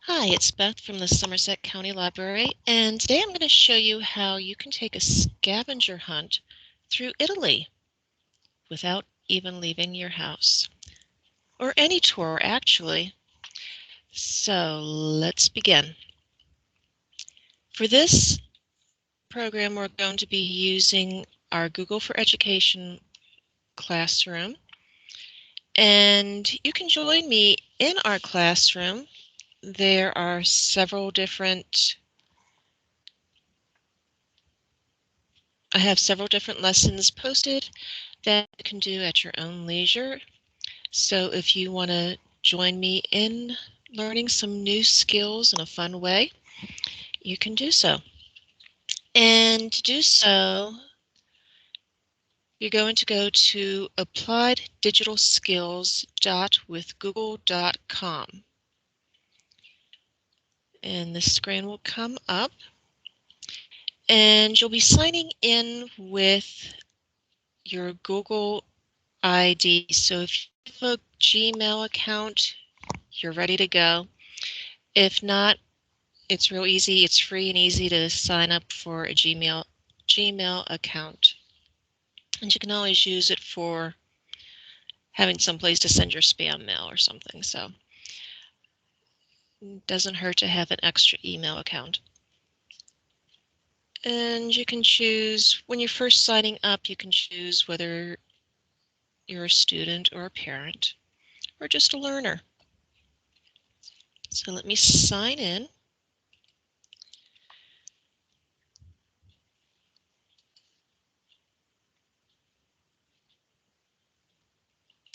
Hi, it's Beth from the Somerset County Library, and today I'm going to show you how you can take a scavenger hunt through Italy without even leaving your house, or any tour actually. So let's begin. For this program, we're going to be using our Google for Education classroom, and you can join me in our classroom. There are I have several different lessons posted that you can do at your own leisure. So if you want to join me in learning some new skills in a fun way, you can do so. And to do so, you're going to go to applieddigitalskills.withgoogle.com. And the screen will come up, and you'll be signing in with your Google ID. So if you have a Gmail account, you're ready to go. If not, it's real easy. It's free and easy to sign up for a Gmail account. And you can always use it for having some place to send your spam mail or something. So it doesn't hurt to have an extra email account. And you can choose, when you're first signing up, you can choose whether you're a student or a parent or just a learner. So let me sign in.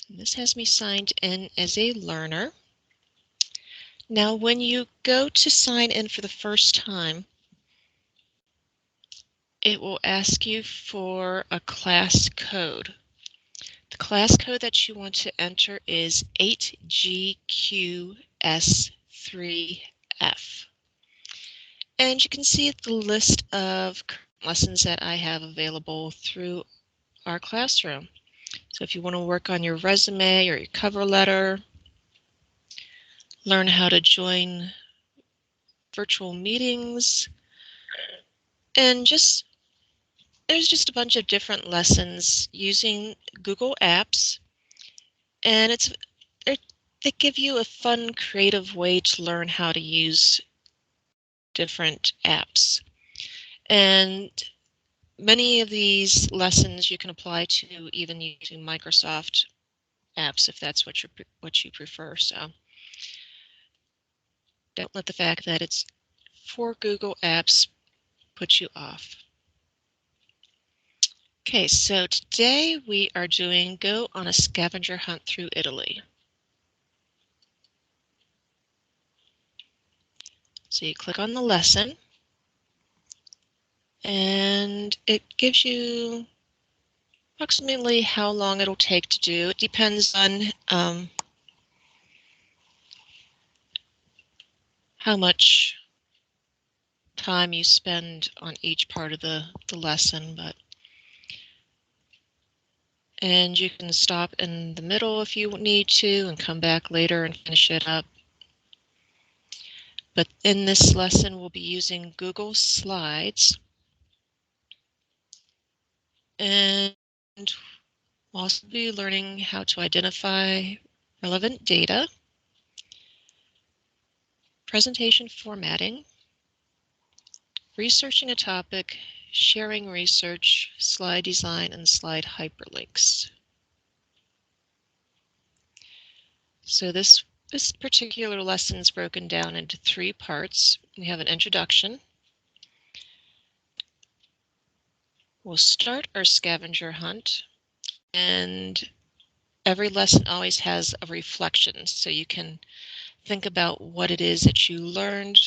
And this has me signed in as a learner. Now, when you go to sign in for the first time, it will ask you for a class code. The class code that you want to enter is 8GQS3F. And you can see the list of lessons that I have available through our classroom. So if you want to work on your resume or your cover letter, learn how to join virtual meetings, and there's just a bunch of different lessons using Google Apps, and they give you a fun, creative way to learn how to use different apps. And many of these lessons you can apply to even using Microsoft apps if that's what you prefer. So don't let the fact that it's for Google Apps put you off. Okay, so today we are doing Go on a Scavenger Hunt Through Italy. So you click on the lesson, and it gives you approximately how long it'll take to do. It depends on how much time you spend on each part of the lesson, and you can stop in the middle if you need to and come back later and finish it up. But in this lesson, we'll be using Google Slides, and we'll also be learning how to identify relevant data, presentation formatting, researching a topic, sharing research, slide design, and slide hyperlinks. So this particular lesson is broken down into 3 parts. We have an introduction. We'll start our scavenger hunt, and every lesson always has a reflection, so you can think about what it is that you learned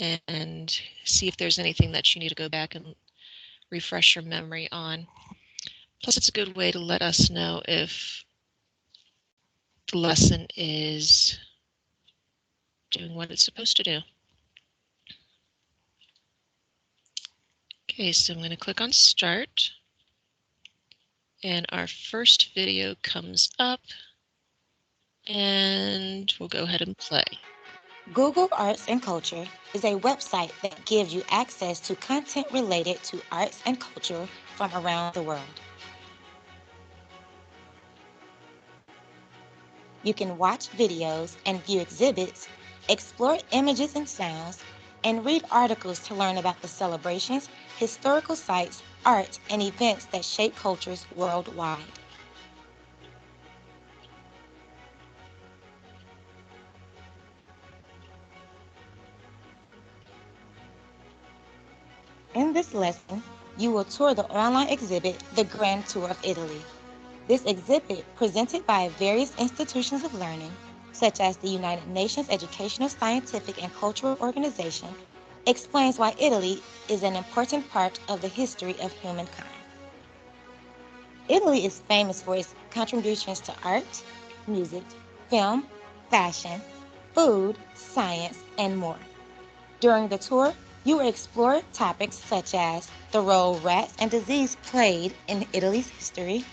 and see if there's anything that you need to go back and refresh your memory on. Plus, it's a good way to let us know if the lesson is doing what it's supposed to do. Okay, so I'm going to click on Start, and our first video comes up, and we'll go ahead and play. Google Arts and Culture is a website that gives you access to content related to arts and culture from around the world. You can watch videos and view exhibits, explore images and sounds, and read articles to learn about the celebrations, historical sites, art, and events that shape cultures worldwide. In this lesson, you will tour the online exhibit, The Grand Tour of Italy. This exhibit, presented by various institutions of learning, such as the United Nations Educational, Scientific, and Cultural Organization, explains why Italy is an important part of the history of humankind. Italy is famous for its contributions to art, music, film, fashion, food, science, and more. During the tour, you will explore topics such as the role rats and disease played in Italy's history,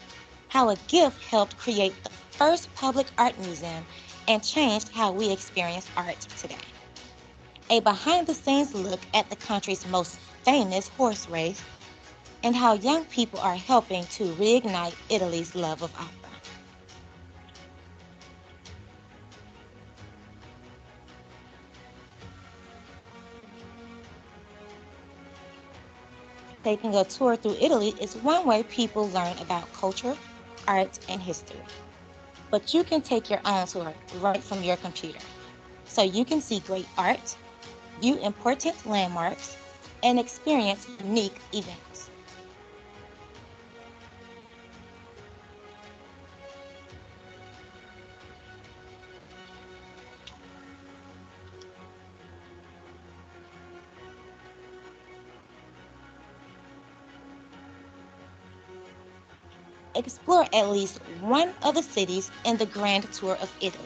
how a gift helped create the first public art museum and changed how we experience art today. A behind-the-scenes look at the country's most famous horse race and how young people are helping to reignite Italy's love of opera. Taking a tour through Italy is one way people learn about culture, art, and history. But you can take your own tour right from your computer, so you can see great art, view important landmarks, and experience unique events. Explore at least one of the cities in the Grand Tour of Italy.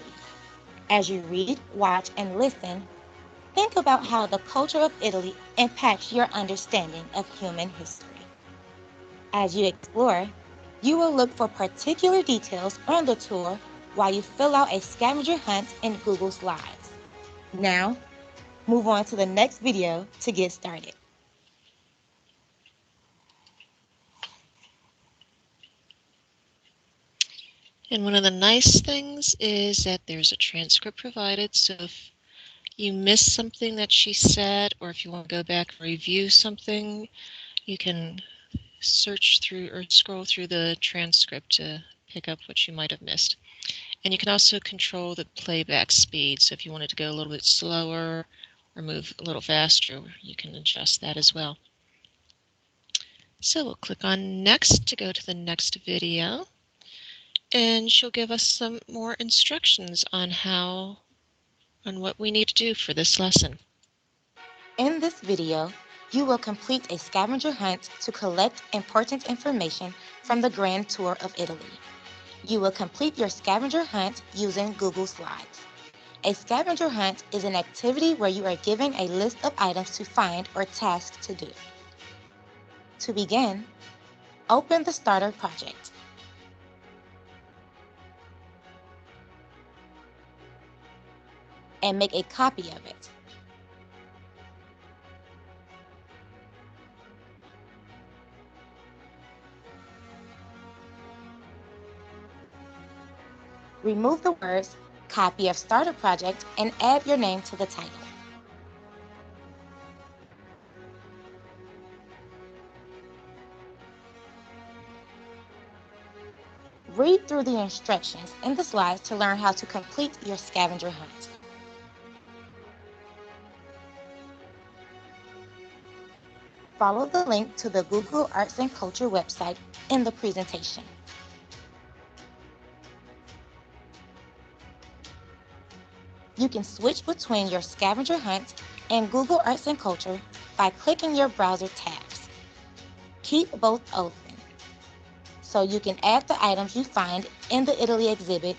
As you read, watch, and listen, think about how the culture of Italy impacts your understanding of human history. As you explore, you will look for particular details on the tour while you fill out a scavenger hunt in Google Slides. Now, move on to the next video to get started. And one of the nice things is that there's a transcript provided, so if you missed something that she said, or if you want to go back and review something, you can search through or scroll through the transcript to pick up what you might have missed. And you can also control the playback speed, so if you wanted to go a little bit slower or move a little faster, you can adjust that as well. So we'll click on next to go to the next video, and she'll give us some more instructions on what we need to do for this lesson. In this video, you will complete a scavenger hunt to collect important information from the Grand Tour of Italy. You will complete your scavenger hunt using Google Slides. A scavenger hunt is an activity where you are given a list of items to find or tasks to do. To begin, open the starter project. And make a copy of it. Remove the words "Copy of Starter Project" and add your name to the title. Read through the instructions in the slides to learn how to complete your scavenger hunt. Follow the link to the Google Arts and Culture website in the presentation. You can switch between your scavenger hunt and Google Arts and Culture by clicking your browser tabs. Keep both open so you can add the items you find in the Italy exhibit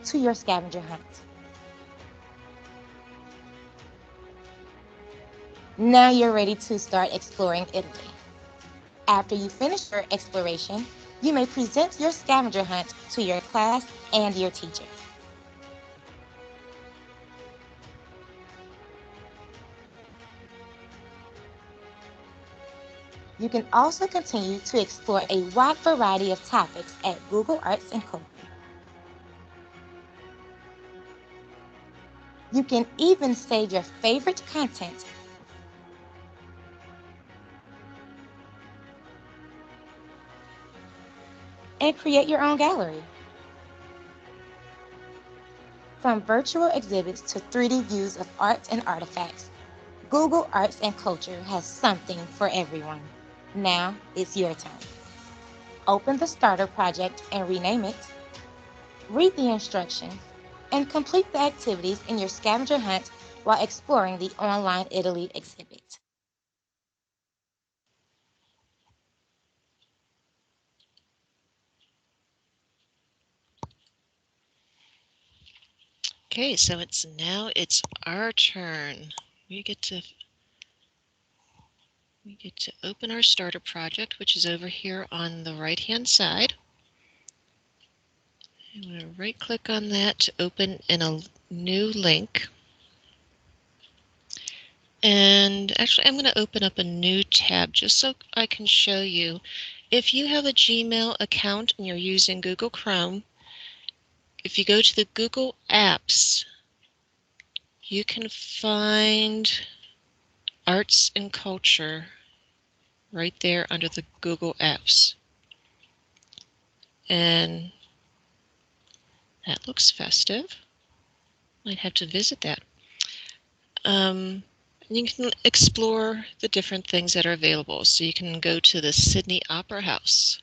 to your scavenger hunt. Now you're ready to start exploring Italy. After you finish your exploration, you may present your scavenger hunt to your class and your teachers. You can also continue to explore a wide variety of topics at Google Arts and Culture. You can even save your favorite content and create your own gallery. From virtual exhibits to 3D views of art and artifacts, Google Arts and Culture has something for everyone. Now it's your turn. Open the starter project and rename it, read the instructions, and complete the activities in your scavenger hunt while exploring the online Italy exhibit. Okay, so it's our turn. We get to open our starter project, which is over here on the right-hand side. I'm going to right-click on that to open in a new link. And actually, I'm going to open up a new tab just so I can show you. If you have a Gmail account and you're using Google Chrome, if you go to the Google Apps, you can find Arts and Culture right there under the Google Apps. And that looks festive. Might have to visit that. You can explore the different things that are available. So you can go to the Sydney Opera House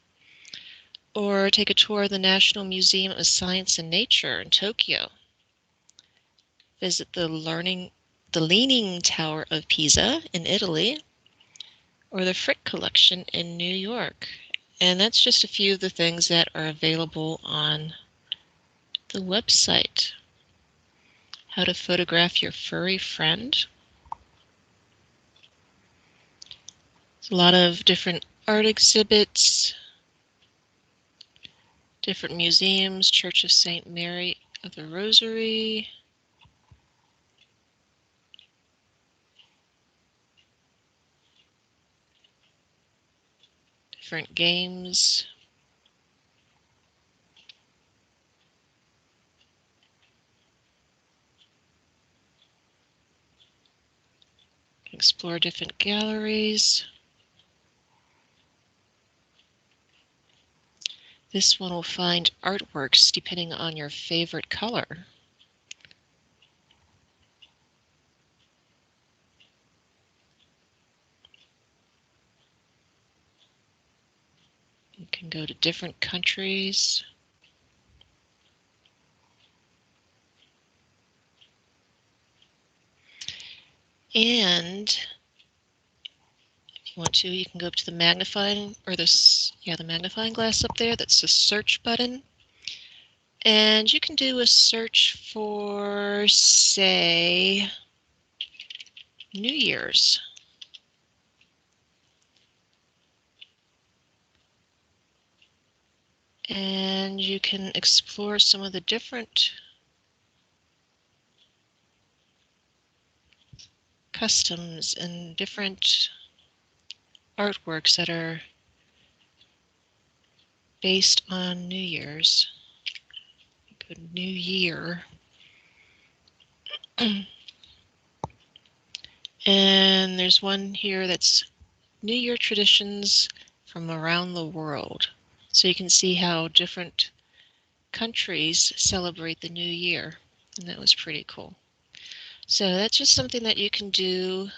or take a tour of the National Museum of Science and Nature in Tokyo. Visit the Leaning Tower of Pisa in Italy or the Frick Collection in New York. And that's just a few of the things that are available on the website. How to photograph your furry friend. There's a lot of different art exhibits, different museums, Church of St. Mary of the Rosary, different games. Explore different galleries. This one will find artworks depending on your favorite color. You can go to different countries. And if you want to, you can go up to the magnifying the magnifying glass up there. That's the search button. And you can do a search for, say, New Year's. And you can explore some of the different customs and different artworks that are based on New Year's. Good New Year. And there's one here that's New Year traditions from around the world. So you can see how different countries celebrate the New Year. And that was pretty cool. So that's just something that you can do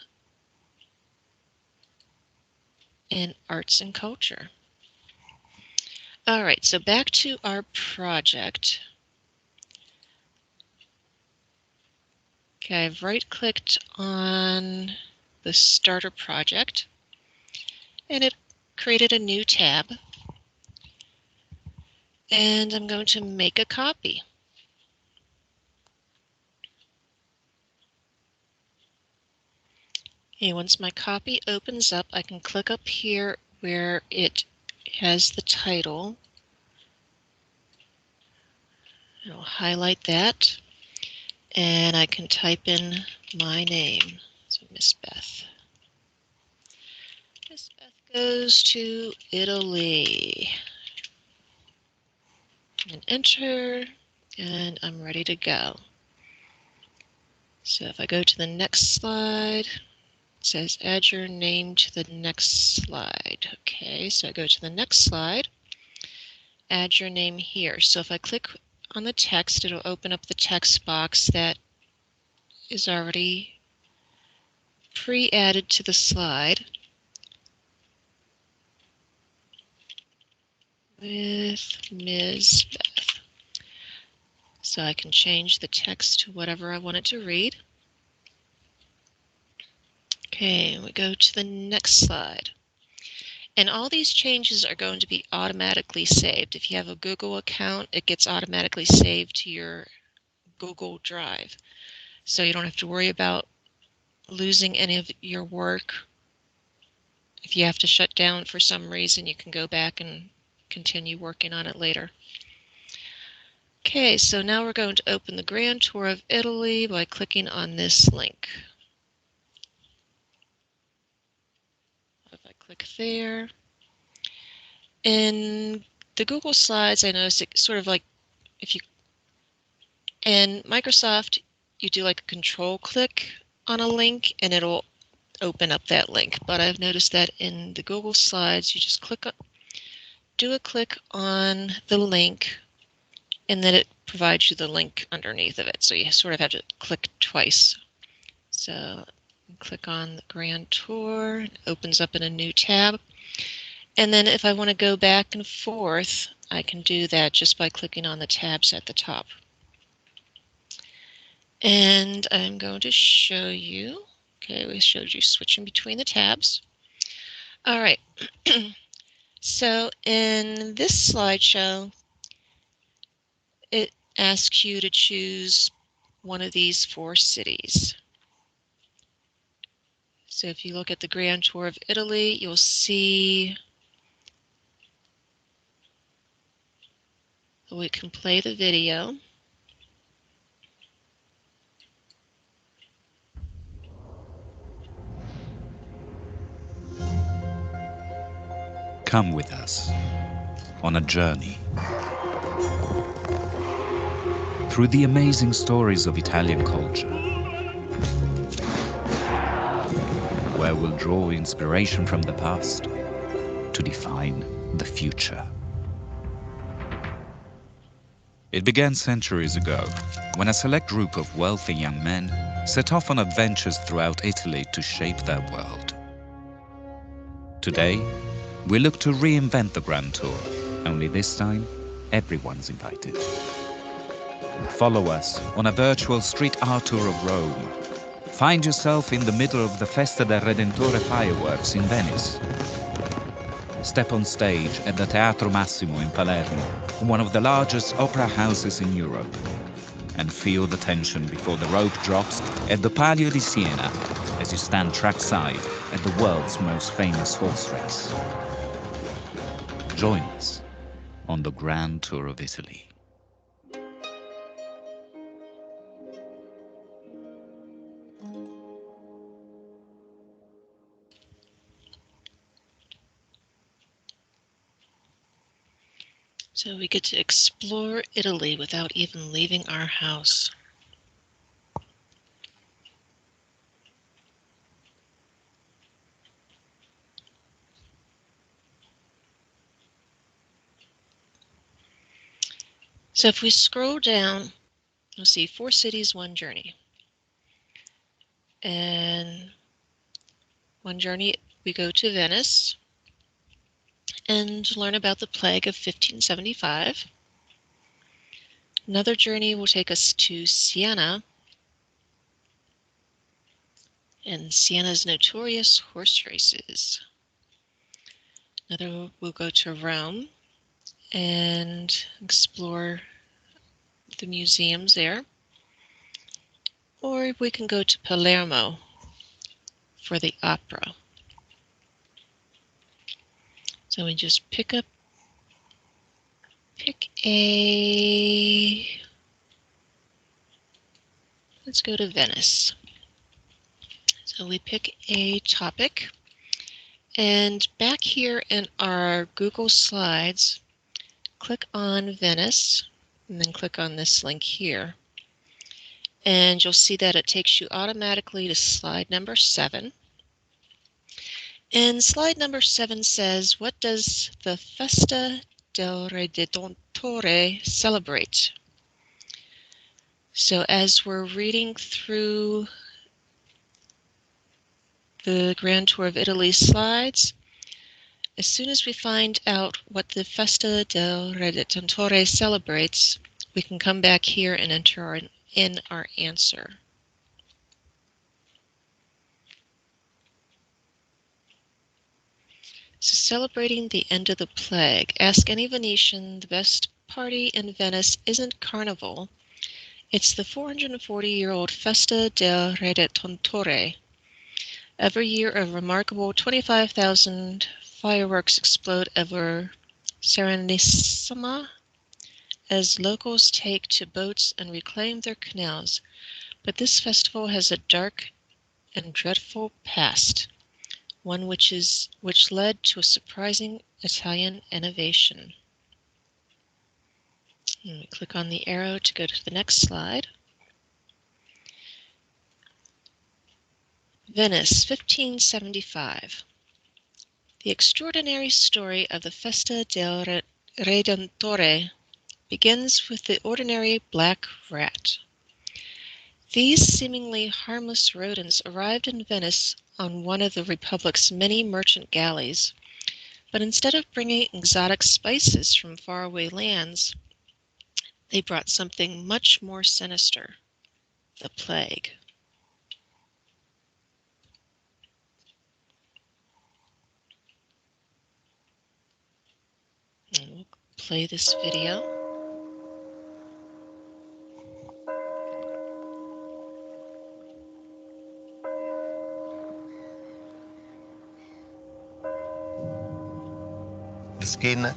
in arts and culture. All right, so back to our project. Okay, I've right-clicked on the starter project, and it created a new tab. And I'm going to make a copy. Okay, once my copy opens up, I can click up here where it has the title. I'll highlight that, and I can type in my name. So Miss Beth. Miss Beth goes to Italy. And enter, and I'm ready to go. So if I go to the next slide, it says add your name to the next slide. Okay, so I go to the next slide, add your name here. So if I click on the text, it'll open up the text box that is already pre-added to the slide with Ms. Beth. So I can change the text to whatever I want it to read. Okay, we go to the next slide. And all these changes are going to be automatically saved. If you have a Google account, it gets automatically saved to your Google Drive. So you don't have to worry about losing any of your work. If you have to shut down for some reason, you can go back and continue working on it later. Okay, so now we're going to open the Grand Tour of Italy by clicking on this link. If I click there, in the Google Slides, I noticed it sort of like if you in Microsoft, you do like a control click on a link and it'll open up that link. But I've noticed that in the Google Slides, you just do a click on the link, and then it provides you the link underneath of it. So you sort of have to click twice. So click on the Grand Tour, it opens up in a new tab. And then if I want to go back and forth, I can do that just by clicking on the tabs at the top. And I'm going to show you. Okay, we showed you switching between the tabs. All right. So in this slideshow, it asks you to choose one of these 4 cities. So if you look at the Grand Tour of Italy, you'll see we can play the video. Come with us on a journey through the amazing stories of Italian culture, where we'll draw inspiration from the past to define the future. It began centuries ago, when a select group of wealthy young men set off on adventures throughout Italy to shape their world. Today, we look to reinvent the Grand Tour, only this time, everyone's invited. Follow us on a virtual street art tour of Rome. Find yourself in the middle of the Festa del Redentore fireworks in Venice. Step on stage at the Teatro Massimo in Palermo, one of the largest opera houses in Europe. And feel the tension before the rope drops at the Palio di Siena as you stand trackside at the world's most famous horse race. Join us on the Grand Tour of Italy. So we get to explore Italy without even leaving our house. So if we scroll down, you'll see 4 cities, 1 journey. And 1 journey, we go to Venice and learn about the plague of 1575. Another journey will take us to Siena and Siena's notorious horse races. Another will go to Rome and explore the museums there. Or we can go to Palermo for the opera. So we just pick a, let's go to Venice. So we pick a topic, and back here in our Google Slides, click on Venice, and then click on this link here. And you'll see that it takes you automatically to slide number 7. And slide number 7 says, what does the Festa del Redentore celebrate? So as we're reading through the Grand Tour of Italy slides, as soon as we find out what the Festa del Redentore celebrates, we can come back here and enter in our answer. So celebrating the end of the plague. Ask any Venetian, the best party in Venice isn't Carnival. It's the 440-year-old Festa del Redentore. Every year a remarkable 25,000 fireworks explode over Serenissima as locals take to boats and reclaim their canals. But this festival has a dark and dreadful past, one which led to a surprising Italian innovation. And we click on the arrow to go to the next slide. Venice, 1575. The extraordinary story of the Festa del Redentore begins with the ordinary black rat. These seemingly harmless rodents arrived in Venice on one of the Republic's many merchant galleys, but instead of bringing exotic spices from faraway lands, they brought something much more sinister, the plague. And we'll play this video. The skin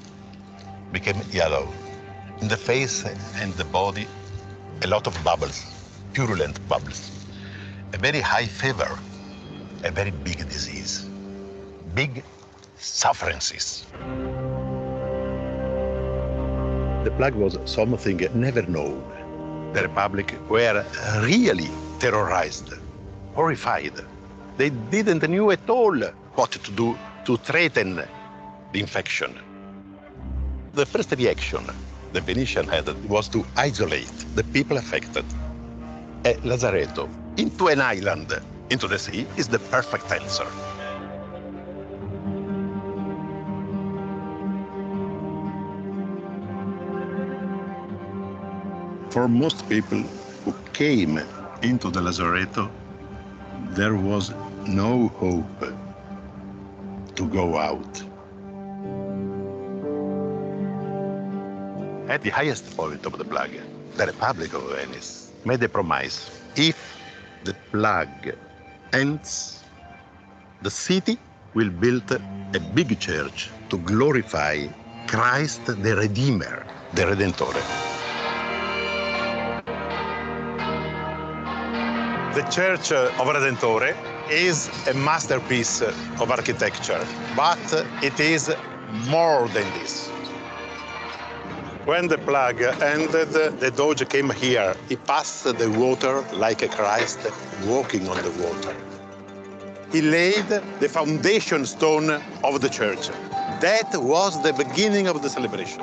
became yellow. In the face and the body, a lot of bubbles, purulent bubbles. A very high fever, a very big disease, big sufferances. The plague was something never known. The Republic were really terrorized, horrified. They didn't know at all what to do to threaten the infection. The first reaction the Venetian had was to isolate the people affected. A lazaretto into an island, into the sea, is the perfect answer. For most people who came into the lazaretto, there was no hope to go out. At the highest point of the plague, the Republic of Venice made a promise. If the plague ends, the city will build a big church to glorify Christ the Redeemer, the Redentore. The Church of Redentore is a masterpiece of architecture, but it is more than this. When the plague ended, the Doge came here. He passed the water like a Christ walking on the water. He laid the foundation stone of the church. That was the beginning of the celebration.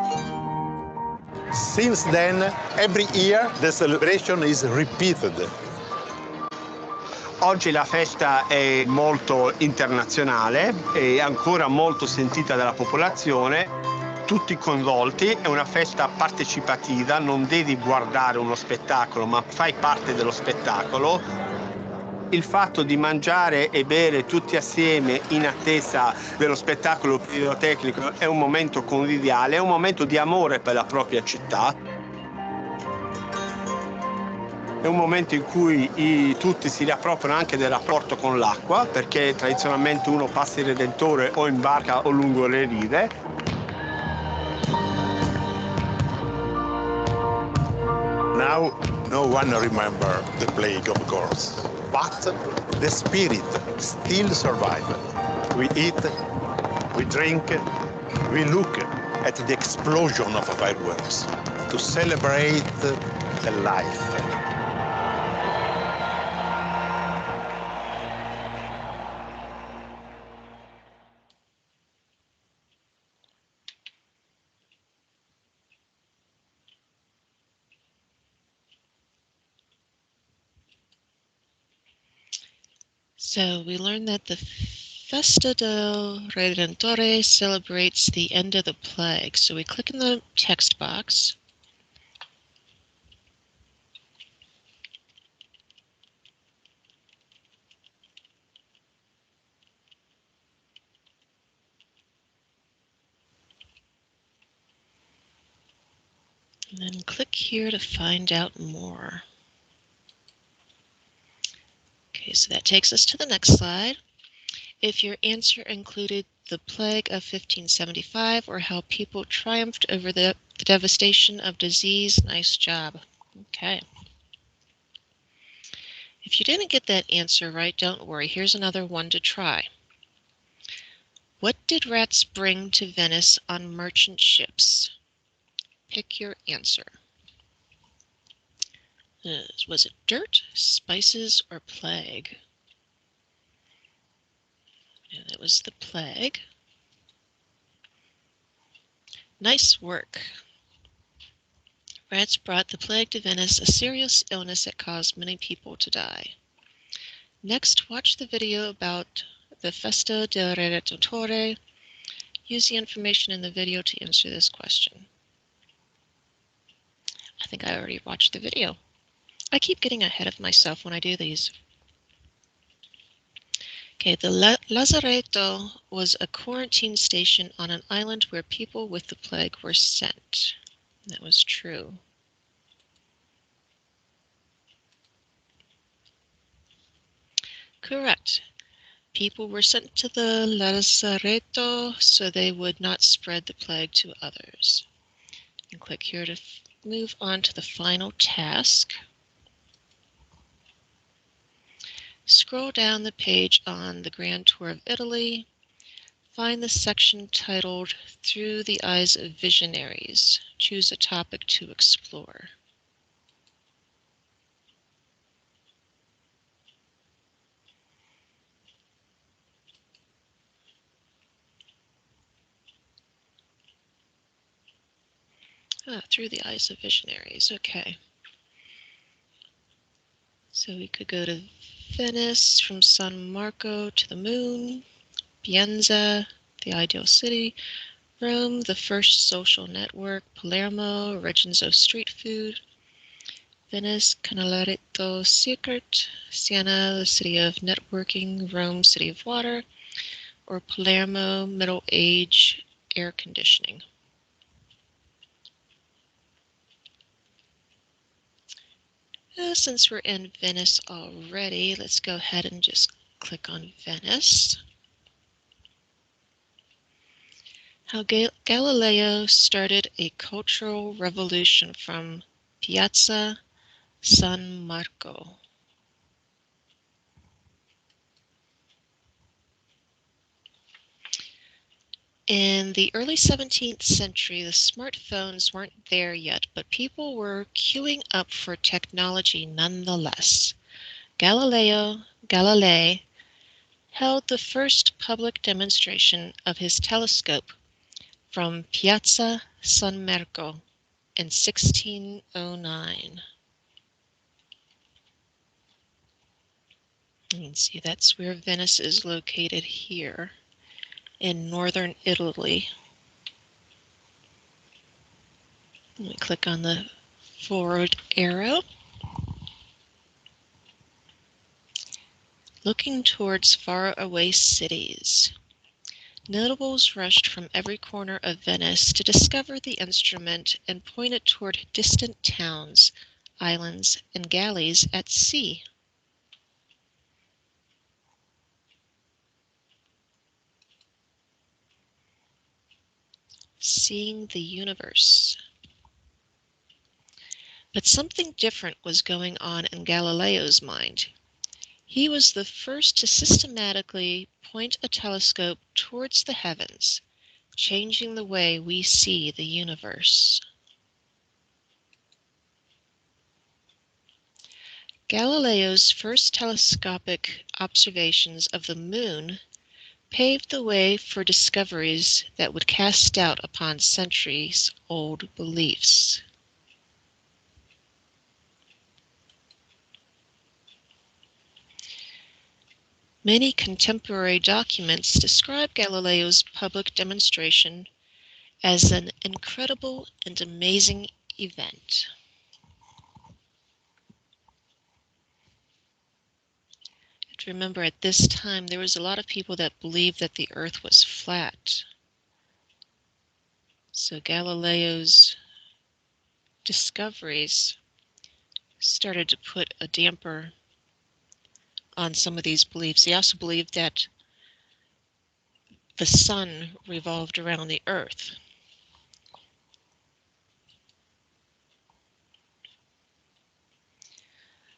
Since then, every year, the celebration is repeated. Oggi la festa è molto internazionale, è ancora molto sentita dalla popolazione, tutti coinvolti, è una festa partecipativa, non devi guardare uno spettacolo, ma fai parte dello spettacolo. Il fatto di mangiare e bere tutti assieme in attesa dello spettacolo pirotecnico è un momento conviviale, è un momento di amore per la propria città. È un momento in cui tutti si riappropriano anche del rapporto con l'acqua, perché tradizionalmente uno passa il Redentore o in barca o lungo le rive. Now, no one remembers the plague, of course, but the spirit still survives. We eat, we drink, we look at the explosion of fireworks to celebrate the life. So we learned that the Festa del Redentore celebrates the end of the plague. So we click in the text box. And then click here to find out more. Okay, so that takes us to the next slide. If your answer included the plague of 1575 or how people triumphed over the devastation of disease, nice job. Okay. If you didn't get that answer right, don't worry. Here's another one to try. What did rats bring to Venice on merchant ships? Pick your answer. Was it dirt, spices, or plague? And it was the plague. Nice work. Rats brought the plague to Venice, a serious illness that caused many people to die. Next, watch the video about the Festa del Redentore. Use the information in the video to answer this question. I think I already watched the video. I keep getting ahead of myself when I do these. Okay, the Lazaretto was a quarantine station on an island where people with the plague were sent. That was true. Correct. People were sent to the Lazaretto so they would not spread the plague to others. And click here to move on to the final task. Scroll down the page on the Grand Tour of Italy. Find the section titled Through the Eyes of Visionaries. Choose a topic to explore. Through the Eyes of Visionaries. Okay. So we could go to Venice, from San Marco to the moon, Pienza, the ideal city, Rome, the first social network, Palermo, origins of street food, Venice, Canaletto secret, Siena, the city of networking, Rome, city of water, or Palermo, middle age, air conditioning. Since we're in Venice already, let's go ahead and just click on Venice. How Galileo started a cultural revolution from Piazza San Marco. In the early 17th century, the smartphones weren't there yet, but people were queuing up for technology nonetheless. Galilei held the first public demonstration of his telescope from Piazza San Marco in 1609. You can see that's where Venice is located here in northern Italy. We click on the forward arrow. Looking towards faraway cities. Notables rushed from every corner of Venice to discover the instrument and point it toward distant towns islands, and galleys at sea. Seeing the universe. But something different was going on in Galileo's mind. He was the first to systematically point a telescope towards the heavens, changing the way we see the universe. Galileo's first telescopic observations of the moon paved the way for discoveries that would cast doubt upon centuries-old beliefs. Many contemporary documents describe Galileo's public demonstration as an incredible and amazing event. Remember, at this time, there was a lot of people that believed that the earth was flat. So Galileo's discoveries started to put a damper on some of these beliefs. He also believed that the sun revolved around the earth.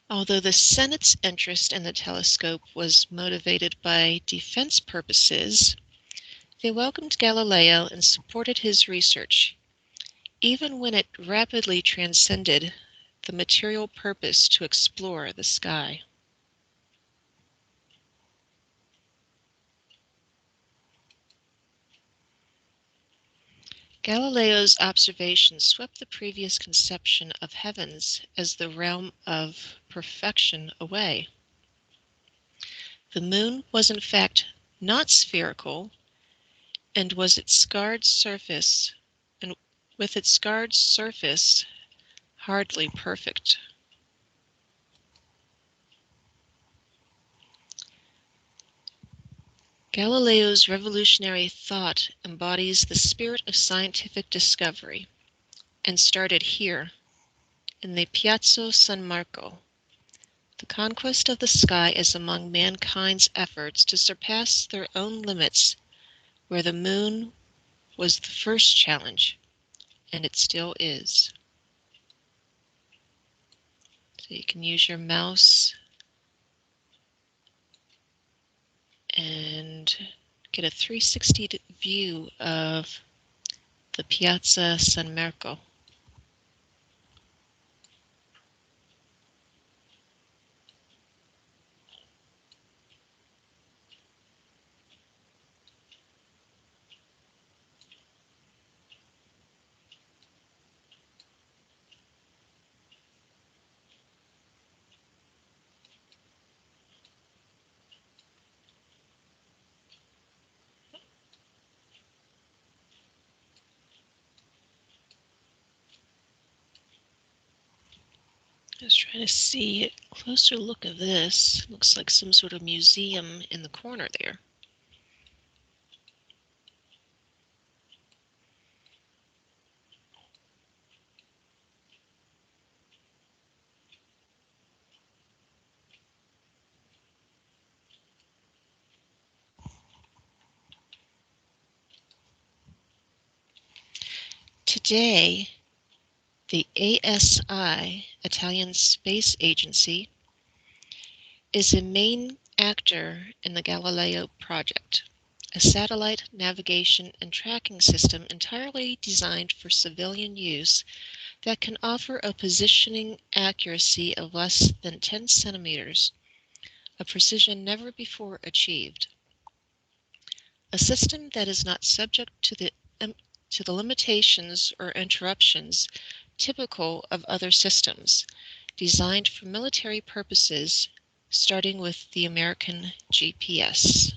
Although the Senate's interest in the telescope was motivated by defense purposes, they welcomed Galileo and supported his research, even when it rapidly transcended the material purpose to explore the sky. Galileo's observations swept the previous conception of heavens as the realm of perfection away. The moon was in fact not spherical, and with its scarred surface hardly perfect. Galileo's revolutionary thought embodies the spirit of scientific discovery and started here, in the Piazza San Marco. The conquest of the sky is among mankind's efforts to surpass their own limits, where the moon was the first challenge, and it still is. So you can use your mouse and get a 360 view of the Piazza San Marco. I was trying to see a closer look of this. Looks like some sort of museum in the corner there. Today, the ASI, Italian Space Agency, is a main actor in the Galileo project, a satellite navigation and tracking system entirely designed for civilian use that can offer a positioning accuracy of less than 10 centimeters, a precision never before achieved. A system that is not subject to the limitations or interruptions typical of other systems, designed for military purposes, starting with the American GPS.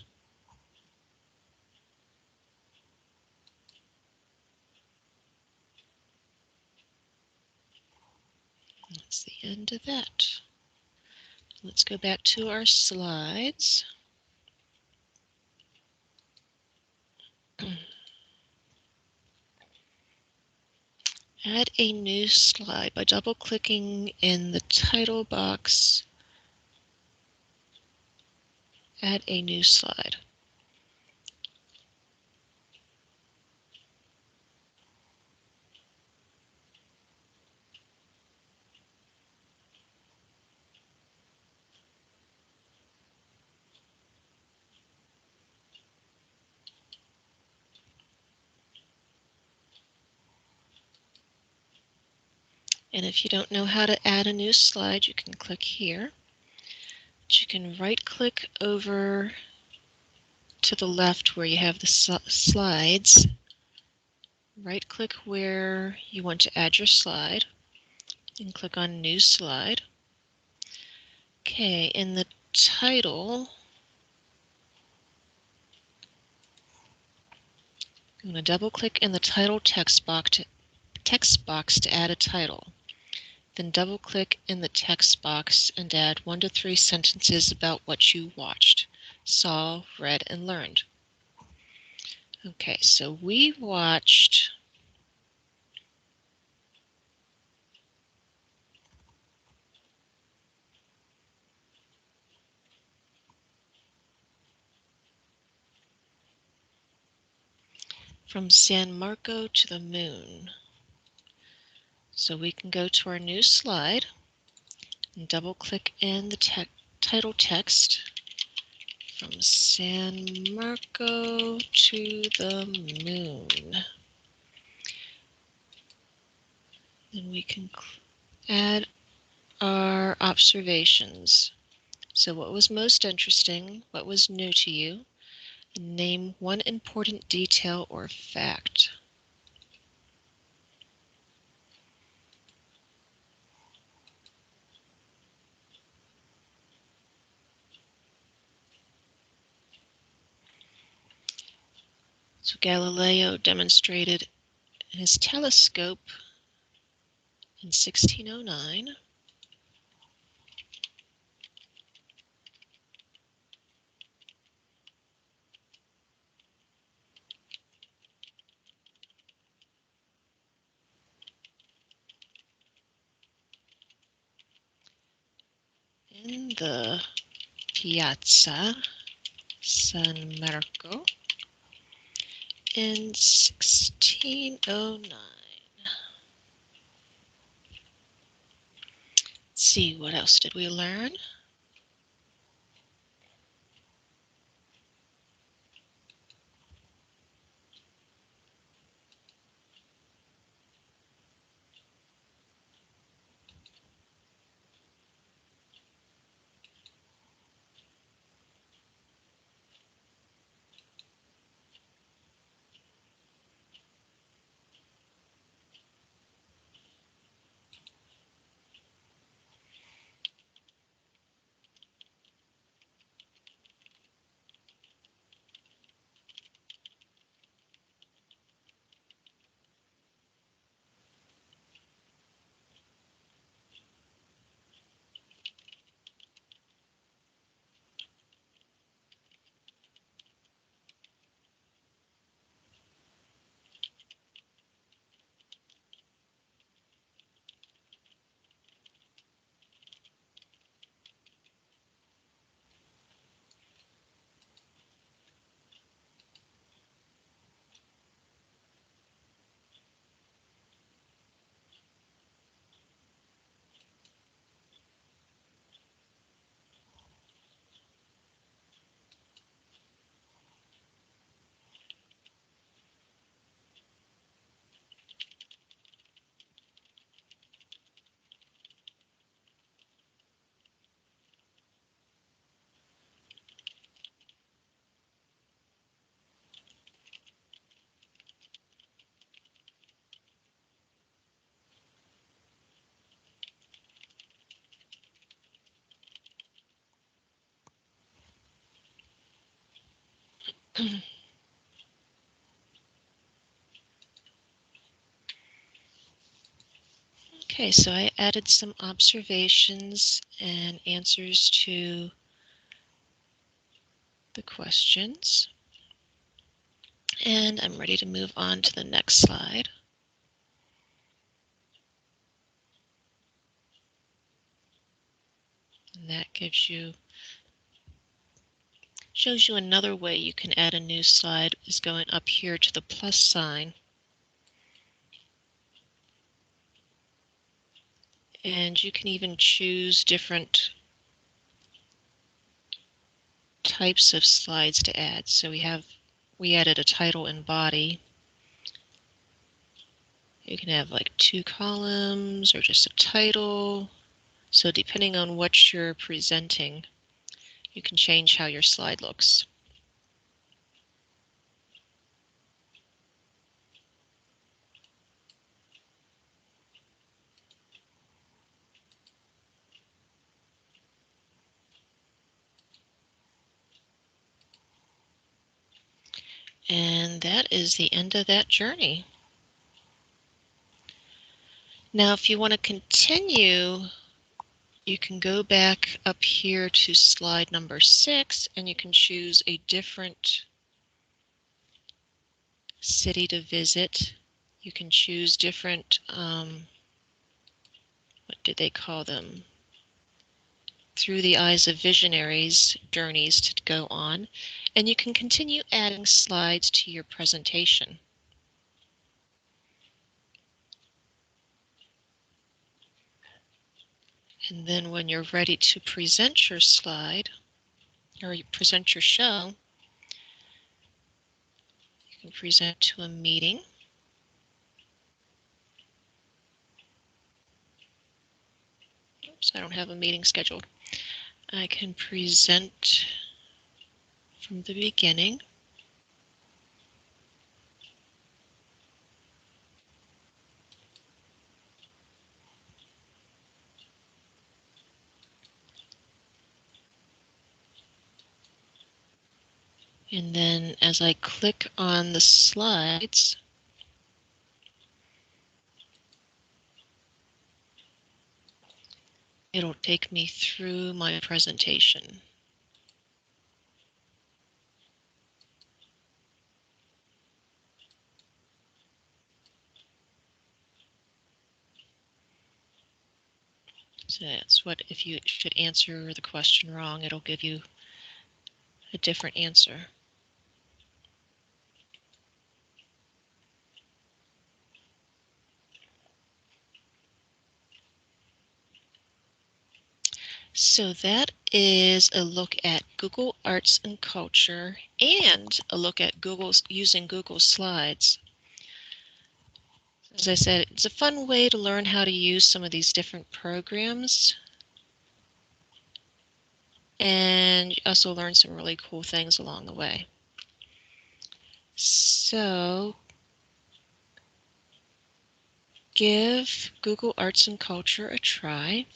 That's the end of that. Let's go back to our slides. Add a new slide by double-clicking in the title box. Add a new slide. And if you don't know how to add a new slide, you can click here. You can right-click over to the left where you have the slides. Right-click where you want to add your slide and click on New Slide. Okay, in the title, I'm going to double-click in the title text box to add a title. Then double-click in the text box and add 1 to 3 sentences about what you watched, saw, read, and learned. Okay, so we watched From San Marco to the Moon. So we can go to our new slide and double-click in the title text, From San Marco to the Moon. Then we can add our observations. So what was most interesting? What was new to you? Name one important detail or fact. So Galileo demonstrated his telescope in 1609. In the Piazza San Marco in 1609. Let's see, what else did we learn? Okay, so I added some observations and answers to the questions. And I'm ready to move on to the next slide. And that shows you another way you can add a new slide is going up here to the plus sign. And you can even choose different types of slides to add. So we added a title and body. You can have like 2 columns or just a title. So depending on what you're presenting, you can change how your slide looks. And that is the end of that journey. Now, if you want to continue, you can go back up here to slide number 6, and you can choose a different city to visit. You can choose different, what did they call them? Through the eyes of visionaries journeys to go on, and you can continue adding slides to your presentation. And then when you're ready to present your slide or you present your show, you can present to a meeting. Oops, I don't have a meeting scheduled. I can present from the beginning. And then as I click on the slides, it'll take me through my presentation. So that's what, if you should answer the question wrong, it'll give you a different answer. So that is a look at Google Arts and Culture and a look at using Google Slides. As I said, it's a fun way to learn how to use some of these different programs. And you also learn some really cool things along the way. So give Google Arts and Culture a try.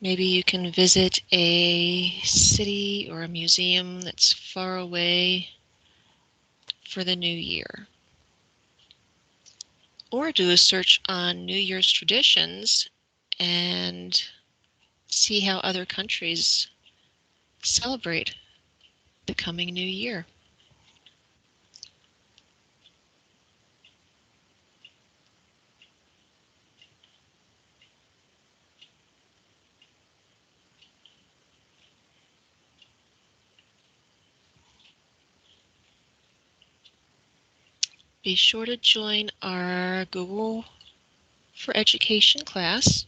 Maybe you can visit a city or a museum that's far away for the new year. Or do a search on New Year's traditions and see how other countries celebrate the coming new year. Be sure to join our Google for Education class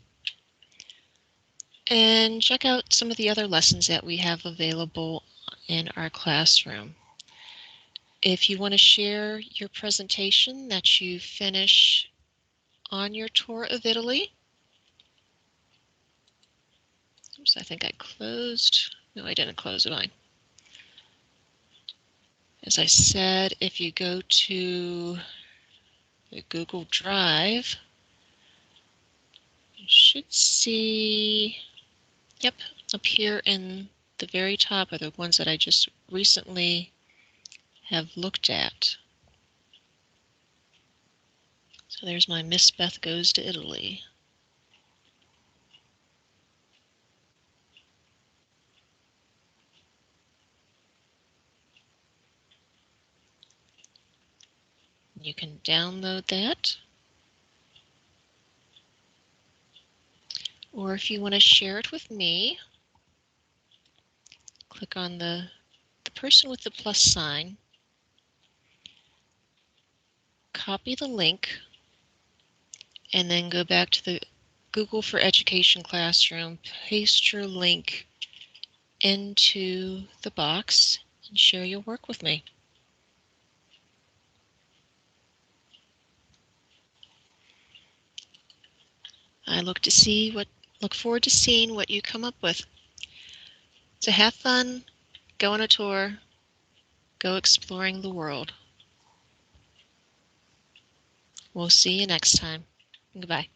and check out some of the other lessons that we have available in our classroom. If you want to share your presentation that you finish on your tour of Italy, oops, I think I closed. No, I didn't close mine. As I said, if you go to the Google Drive, you should see, yep, up here in the very top are the ones that I just recently have looked at. So there's my Miss Beth Goes to Italy. You can download that, Or if you want to share it with me, click on the person with the plus sign, copy the link, and then go back to the Google for Education Classroom, paste your link into the box, and share your work with me. I look forward to seeing what you come up with. So have fun, go on a tour, go exploring the world. We'll see you next time. Goodbye.